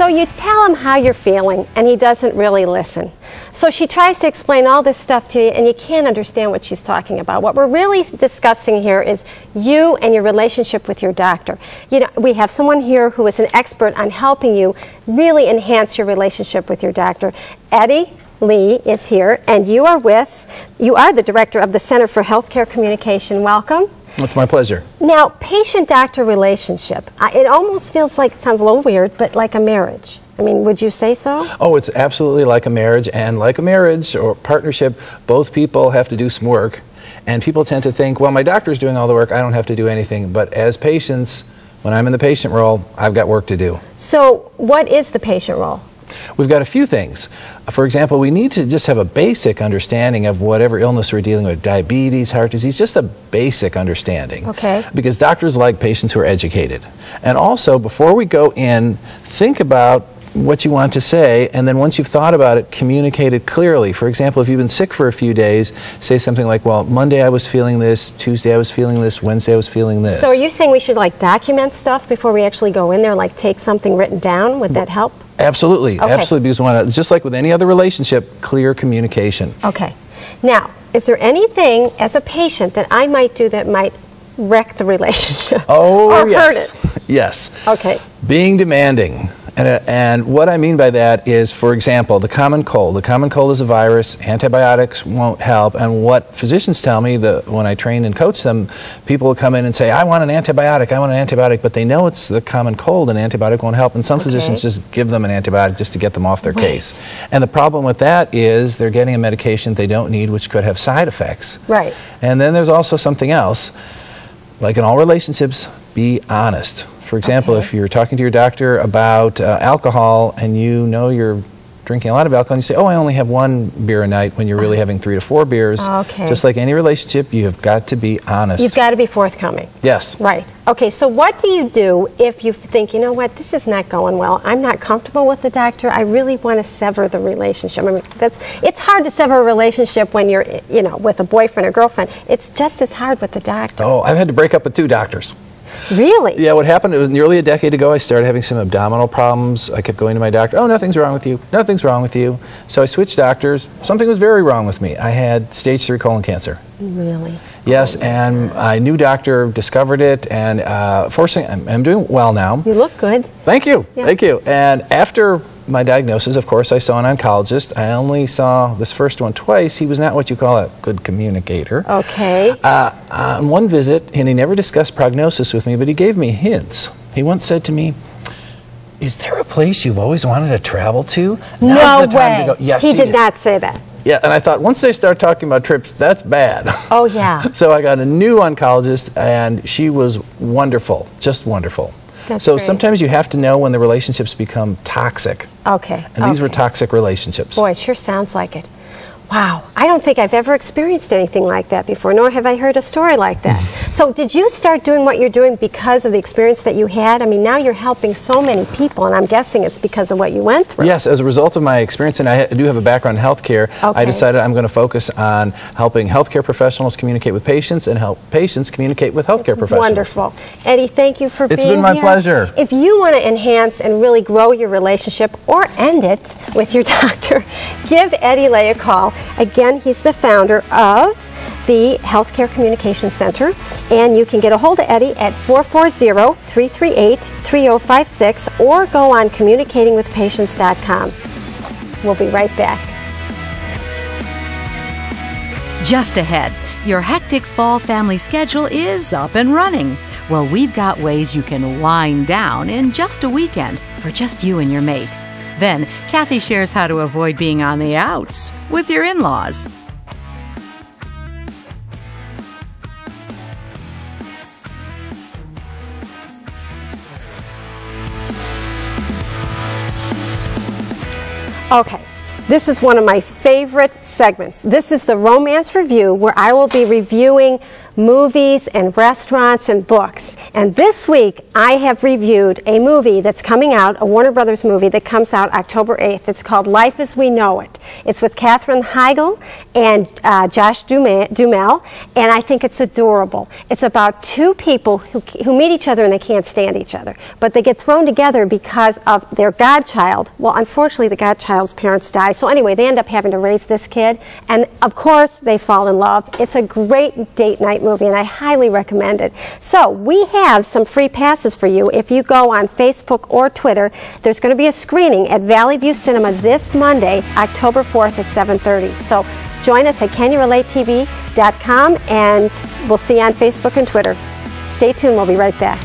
So you tell him how you're feeling, and he doesn't really listen. So she tries to explain all this stuff to you, and you can't understand what she's talking about. What we're really discussing here is you and your relationship with your doctor. You know, we have someone here who is an expert on helping you really enhance your relationship with your doctor. Eddie Lee is here, and you are the director of the Center for Healthcare Communication. Welcome. It's my pleasure. Now, patient-doctor relationship, it almost feels like, it sounds a little weird, but like a marriage. I mean, would you say so? Oh, it's absolutely like a marriage, and like a marriage or partnership, both people have to do some work, and people tend to think, well, my doctor's doing all the work, I don't have to do anything. But as patients, when I'm in the patient role, I've got work to do. So what is the patient role? We've got a few things. For example, we need to just have a basic understanding of whatever illness we're dealing with, diabetes, heart disease, just a basic understanding. Okay. Because doctors like patients who are educated. And also, before we go in, think about what you want to say, and then once you've thought about it, communicate it clearly. For example, if you've been sick for a few days, say something like, well, Monday I was feeling this, Tuesday I was feeling this, Wednesday I was feeling this. So are you saying we should like document stuff before we actually go in there, like take something written down? Would that help? Absolutely, okay. Absolutely, because we want to, just like with any other relationship, clear communication. Okay. Now, is there anything as a patient that I might do that might wreck the relationship? Oh, or yes. hurt it? Yes. Okay. Being demanding. And what I mean by that is, for example, the common cold. The common cold is a virus. Antibiotics won't help. And what physicians tell me, when I train and coach them, people will come in and say, I want an antibiotic, I want an antibiotic, but they know it's the common cold and antibiotic won't help. And some physicians just give them an antibiotic just to get them off their case. And the problem with that is they're getting a medication they don't need, which could have side effects. Right. And then there's also something else. Like in all relationships, be honest. For example, if you're talking to your doctor about alcohol and you know you're drinking a lot of alcohol and you say, oh, I only have 1 beer a night, when you're really having 3 to 4 beers. Okay. Just like any relationship, you have got to be honest. You've got to be forthcoming. Yes. Right. Okay, so what do you do if you think, you know what, this is not going well, I'm not comfortable with the doctor, I really want to sever the relationship? I mean, it's hard to sever a relationship when you're, you know, with a boyfriend or girlfriend. It's just as hard with the doctor. Oh, I've had to break up with 2 doctors. Really? Yeah, what happened, it was nearly a decade ago, I started having some abdominal problems. I kept going to my doctor, oh, nothing's wrong with you, nothing's wrong with you. So I switched doctors. Something was very wrong with me. I had stage 3 colon cancer. Really? Yes, and a new doctor discovered it, and fortunately, I'm doing well now. You look good. Thank you, yeah. Thank you. And after my diagnosis, of course, I saw an oncologist. I only saw this first one twice. He was not what you call a good communicator. Okay. On one visit, and he never discussed prognosis with me, but he gave me hints. He once said to me, is there a place you've always wanted to travel to? Now's the time to go. Yes, he did not say that. Yeah, and I thought, once they start talking about trips, that's bad. Oh, yeah. So I got a new oncologist, and she was wonderful, just wonderful. That's so great. sometimes you have to know when the relationships become toxic. Okay. And these were toxic relationships. Boy, it sure sounds like it. Wow, I don't think I've ever experienced anything like that before, nor have I heard a story like that. So did you start doing what you're doing because of the experience that you had? I mean, now you're helping so many people, and I'm guessing it's because of what you went through. Yes, as a result of my experience, and I do have a background in healthcare, I decided I'm going to focus on helping healthcare professionals communicate with patients and help patients communicate with healthcare professionals. Wonderful. Eddie, thank you for being here. It's been my pleasure. If you want to enhance and really grow your relationship or end it with your doctor, give Eddie Lay a call. Again, he's the founder of the Healthcare Communication Center, and you can get a hold of Eddie at 440-338-3056 or go on communicatingwithpatients.com. We'll be right back. Just ahead, your hectic fall family schedule is up and running. Well, we've got ways you can wind down in just a weekend for just you and your mate. Then, Kathy shares how to avoid being on the outs with your in-laws. Okay, this is one of my favorite segments. This is the Romance Review, where I will be reviewing movies and restaurants and books. And this week, I have reviewed a movie that's coming out, a Warner Brothers movie that comes out October 8th. It's called Life as We Know It. It's with Katherine Heigl and Josh Duhamel, and I think it's adorable. It's about two people who meet each other and they can't stand each other, but they get thrown together because of their godchild. Well, unfortunately, the godchild's parents die, so anyway, they end up having to raise this kid, and of course, they fall in love. It's a great date night movie, and I highly recommend it. So, we have some free passes for you. If you go on Facebook or Twitter, there's going to be a screening at Valley View Cinema this Monday, October 4th at 7:30. So, join us at CanYouRelateTV.com, and we'll see you on Facebook and Twitter. Stay tuned, we'll be right back.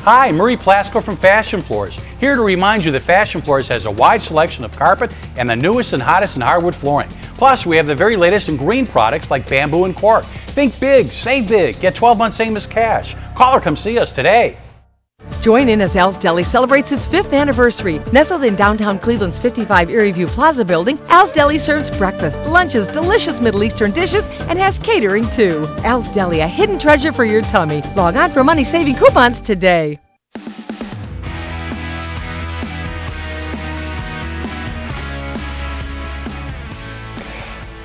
Hi, Marie Plasko from Fashion Floors, here to remind you that Fashion Floors has a wide selection of carpet and the newest and hottest in hardwood flooring. Plus, we have the very latest in green products like bamboo and cork. Think big, save big, get 12 months same as cash. Call or come see us today. Join in as Al's Deli celebrates its 5th anniversary. Nestled in downtown Cleveland's 55 Erie View Plaza building, Al's Deli serves breakfast, lunches, delicious Middle Eastern dishes, and has catering too. Al's Deli, a hidden treasure for your tummy. Log on for money-saving coupons today.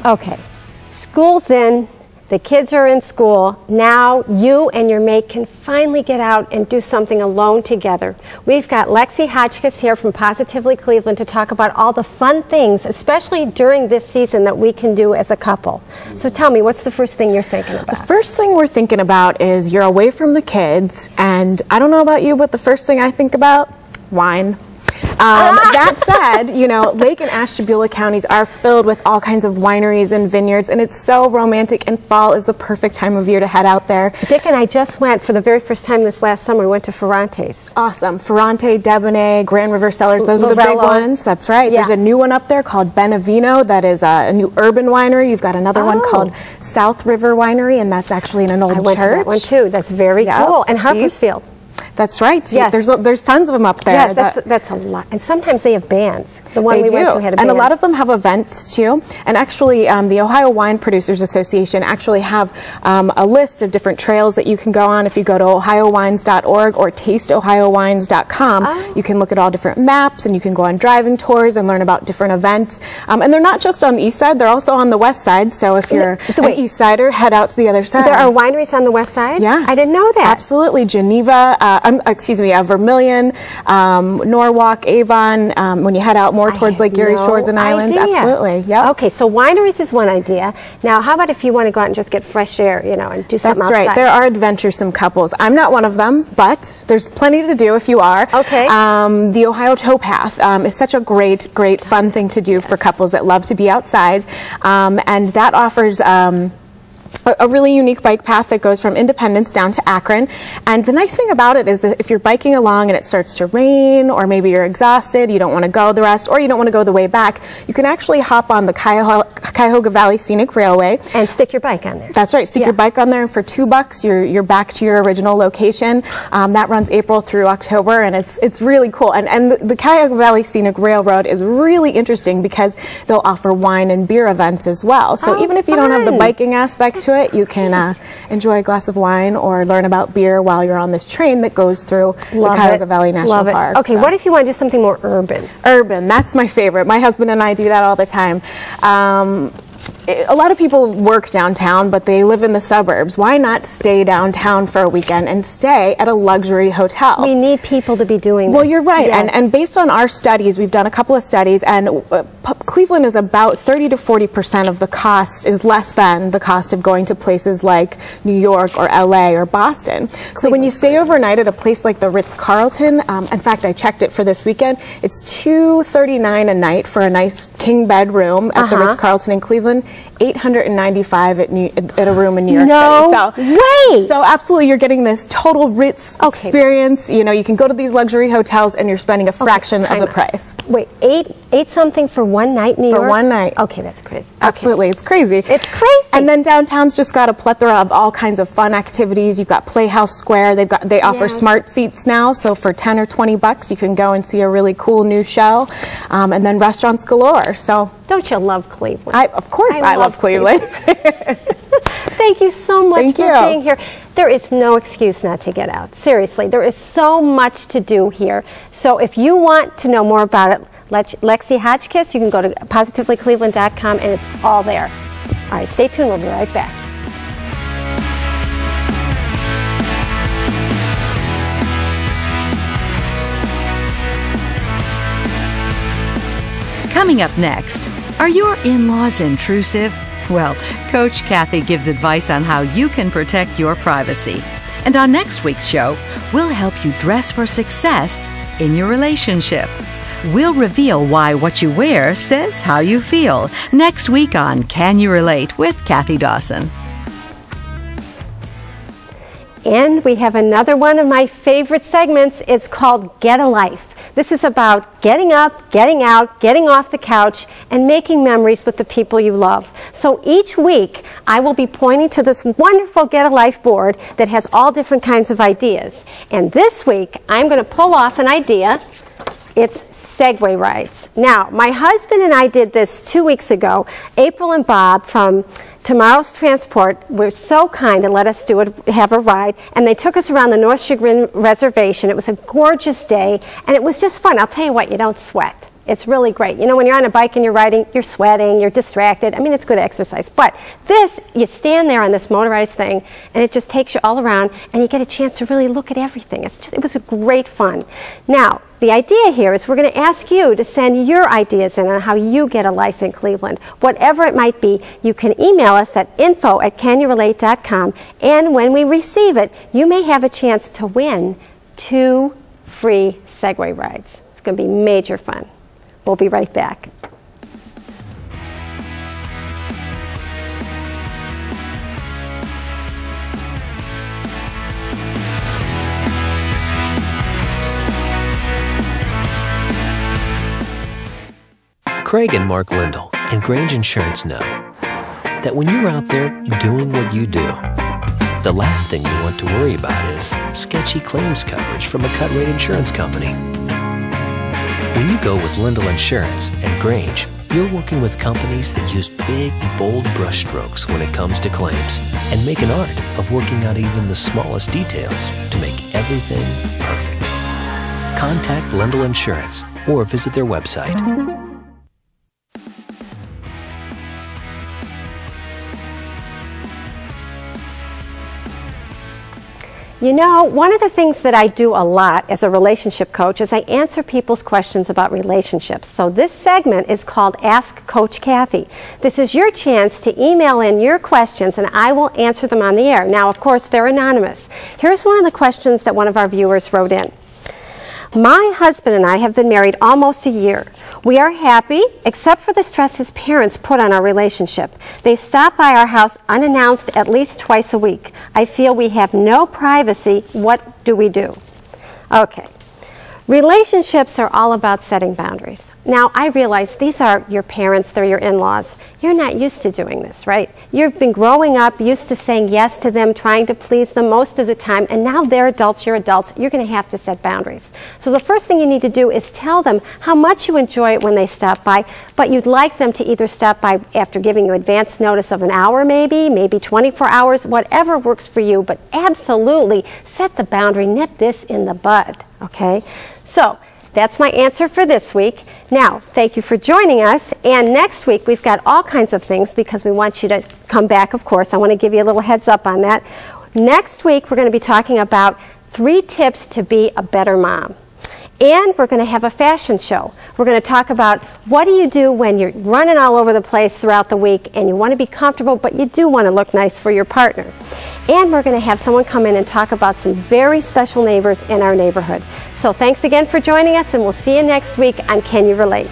Okay, school's in, the kids are in school. Now you and your mate can finally get out and do something alone together. We've got Lexi Hotchkiss here from Positively Cleveland to talk about all the fun things, especially during this season, that we can do as a couple. So tell me, what's the first thing you're thinking about? The first thing we're thinking about is you're away from the kids, and I don't know about you, but the first thing I think about, wine. That said, you know, Lake and Ashtabula counties are filled with all kinds of wineries and vineyards, and it's so romantic, and fall is the perfect time of year to head out there. Dick and I just went for the very first time this last summer. We went to Ferrante's. Awesome. Ferrante, Debonnaire, Grand River Cellars, those are the big ones. That's right. Yeah. There's a new one up there called Benevino that is a new urban winery. You've got another one called South River Winery, and that's actually in an old church. I went to that one too. That's very cool. And Harpersfield. That's right. Yes. There's tons of them up there. Yes, that's a lot. And sometimes they have bands. The one we went to had a band. And a lot of them have events too. And actually, the Ohio Wine Producers Association actually have a list of different trails that you can go on. If you go to ohiowines.org or tasteohiowines.com, you can look at all different maps, and you can go on driving tours and learn about different events. And they're not just on the east side, they're also on the west side. So if you're an east sider, head out to the other side. There are wineries on the west side? Yes. I didn't know that. Absolutely. Geneva, Vermilion, Norwalk, Avon, when you head out more towards Lake Erie Shores and Islands. Absolutely, yeah. Okay, so wineries is one idea. Now, how about if you want to go out and just get fresh air, you know, and do something outside? That's right. There are adventuresome couples. I'm not one of them, but there's plenty to do if you are. Okay. The Ohio Towpath is such a great fun thing to do for couples that love to be outside, and that offers a really unique bike path that goes from Independence down to Akron. And the nice thing about it is that if you're biking along and it starts to rain, or maybe you're exhausted, you don't want to go the rest, or you don't want to go the way back, you can actually hop on the Cuyahoga Valley Scenic Railway. And stick your bike on there. That's right. Stick your bike on there, and for $2, you're back to your original location. That runs April through October, and it's really cool. And the Cuyahoga Valley Scenic Railroad is really interesting because they'll offer wine and beer events as well. So even if you don't have the biking aspect to it, you can enjoy a glass of wine or learn about beer while you're on this train that goes through the Cuyahoga Valley National Park. Okay, what if you want to do something more urban? Urban, that's my favorite. My husband and I do that all the time. A lot of people work downtown, but they live in the suburbs. Why not stay downtown for a weekend and stay at a luxury hotel? We need people to be doing that. Well, you're right. Yes. And based on our studies, we've done a couple of studies, and Cleveland is about 30 to 40% of the cost is less than the cost of going to places like New York or LA or Boston. So when you stay overnight at a place like the Ritz-Carlton, in fact, I checked it for this weekend, it's $239 a night for a nice king bedroom at the Ritz-Carlton in Cleveland. $895 at a room in New York No City. way! So absolutely, you're getting this total Ritz experience. You know, you can go to these luxury hotels and you're spending a fraction of the price. Wait, eight something for one night in New York? For one night. Okay, that's crazy. Absolutely, it's crazy. It's crazy. And then downtown's just got a plethora of all kinds of fun activities. You've got Playhouse Square. They offer smart seats now, so for 10 or 20 bucks, you can go and see a really cool new show. And then restaurants galore. So don't you love Cleveland? Of course, I love Cleveland. Thank you so much for being here. There is no excuse not to get out. Seriously, there is so much to do here. So if you want to know more about it, Lexi Hotchkiss, you can go to positivelycleveland.com and it's all there. All right, stay tuned. We'll be right back. Coming up next, are your in-laws intrusive? Well, Coach Kathy gives advice on how you can protect your privacy. And on next week's show, we'll help you dress for success in your relationship. We'll reveal why what you wear says how you feel. Next week on Can You Relate with Kathy Dawson. And we have another one of my favorite segments. It's called Get a Life. This is about getting up, getting out, getting off the couch, and making memories with the people you love. So each week, I will be pointing to this wonderful Get a Life board that has all different kinds of ideas. And this week, I'm going to pull off an idea. It's Segway rides. Now, my husband and I did this 2 weeks ago. April and Bob from Tomorrow's Transport were so kind to let us have a ride, and they took us around the North Chagrin Reservation. It was a gorgeous day, and it was just fun. I'll tell you what, you don't sweat. It's really great. You know, when you're on a bike and you're riding, you're sweating, you're distracted. I mean, it's good exercise. But this, you stand there on this motorized thing, and it just takes you all around, and you get a chance to really look at everything. It was a great fun. Now, the idea here is we're going to ask you to send your ideas in on how you get a life in Cleveland. Whatever it might be, you can email us at info@canyouRelate.com, and when we receive it, you may have a chance to win 2 free Segway rides. It's going to be major fun. We'll be right back. Craig and Mark Lindell and Grange Insurance know that when you're out there doing what you do, the last thing you want to worry about is sketchy claims coverage from a cut-rate insurance company. When you go with Lindell Insurance and Grange, you're working with companies that use big, bold brushstrokes when it comes to claims and make an art of working out even the smallest details to make everything perfect. Contact Lindell Insurance or visit their website. You know, one of the things that I do a lot as a relationship coach is I answer people's questions about relationships. So this segment is called Ask Coach Kathy. This is your chance to email in your questions and I will answer them on the air. Now, of course, they're anonymous. Here's one of the questions that one of our viewers wrote in. My husband and I have been married almost a year. We are happy, except for the stress his parents put on our relationship. They stop by our house unannounced at least twice a week. I feel we have no privacy. What do we do? Okay. Relationships are all about setting boundaries. Now, I realize these are your parents, they're your in-laws. You're not used to doing this, right? You've been growing up used to saying yes to them, trying to please them most of the time, and now they're adults, you're adults, you're going to have to set boundaries. So the first thing you need to do is tell them how much you enjoy it when they stop by, but you'd like them to either stop by after giving you advance notice of an hour maybe 24 hours, whatever works for you, but absolutely set the boundary, nip this in the bud, okay? So that's my answer for this week. Now, thank you for joining us. And next week, we've got all kinds of things because we want you to come back, of course. I want to give you a little heads up on that. Next week, we're going to be talking about 3 tips to be a better mom. And we're going to have a fashion show. We're going to talk about what do you do when you're running all over the place throughout the week and you want to be comfortable, but you do want to look nice for your partner. And we're going to have someone come in and talk about some very special neighbors in our neighborhood. So thanks again for joining us, and we'll see you next week on Can You Relate?